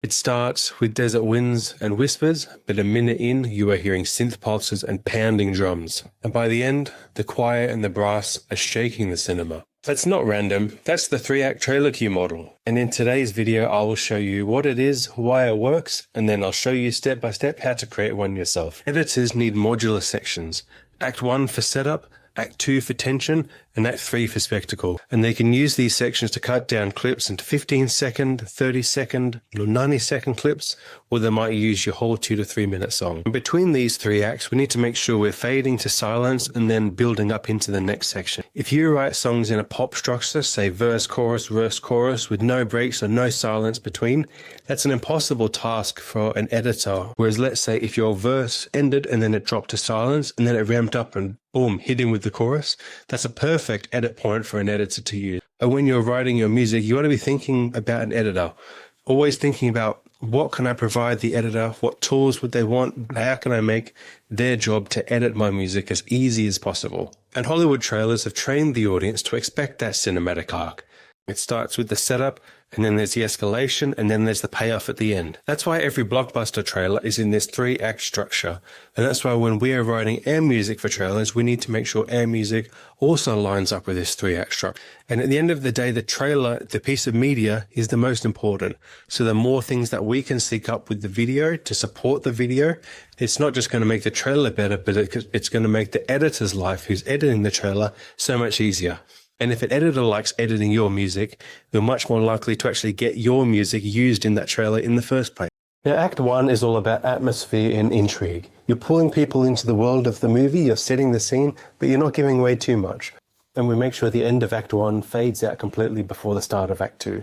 It starts with desert winds and whispers, but a minute in, you are hearing synth pulses and pounding drums. And by the end, the choir and the brass are shaking the cinema. That's not random, that's the 3-act trailer queue model. And in today's video, I will show you what it is, why it works, and then I'll show you step by step how to create one yourself. Editors need modular sections. Act 1 for setup, Act 2 for tension, and Act 3 for spectacle. And they can use these sections to cut down clips into 15-second, 30-second, or 90-second clips, or they might use your whole 2 to 3 minute song. And between these 3 acts, we need to make sure we're fading to silence and then building up into the next section. If you write songs in a pop structure, say verse, chorus, with no breaks or no silence between, that's an impossible task for an editor. Whereas let's say if your verse ended and then it dropped to silence and then it ramped up and boom, hit in with the chorus, that's a perfect edit point for an editor to use. And when you're writing your music, you want to be thinking about an editor. Always thinking about what can I provide the editor, what tools would they want, how can I make their job to edit my music as easy as possible. And Hollywood trailers have trained the audience to expect that cinematic arc. It starts with the setup, and then there's the escalation, and then there's the payoff at the end. That's why every blockbuster trailer is in this 3-act structure. And that's why when we are writing our music for trailers, we need to make sure our music also lines up with this 3-act structure. And at the end of the day, the trailer, the piece of media, is the most important. So the more things that we can sync up with the video to support the video, it's not just going to make the trailer better, but it's going to make the editor's life, who's editing the trailer, so much easier. And if an editor likes editing your music, you're much more likely to actually get your music used in that trailer in the first place. Now, Act 1 is all about atmosphere and intrigue. You're pulling people into the world of the movie, you're setting the scene, but you're not giving away too much. And we make sure the end of Act 1 fades out completely before the start of Act 2.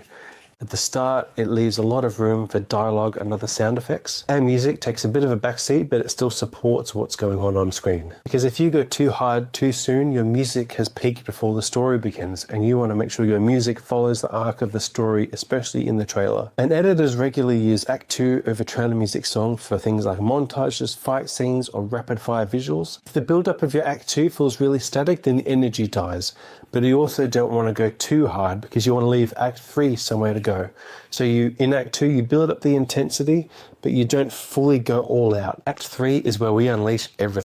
At the start, it leaves a lot of room for dialogue and other sound effects. Our music takes a bit of a backseat, but it still supports what's going on screen. Because if you go too hard too soon, your music has peaked before the story begins, and you want to make sure your music follows the arc of the story, especially in the trailer. And editors regularly use Act 2 over trailer music song for things like montages, fight scenes, or rapid-fire visuals. If the build-up of your Act 2 feels really static, then the energy dies. But you also don't want to go too hard because you want to leave Act 3 somewhere to go. So in Act 2, you build up the intensity, but you don't fully go all out. Act 3 is where we unleash everything.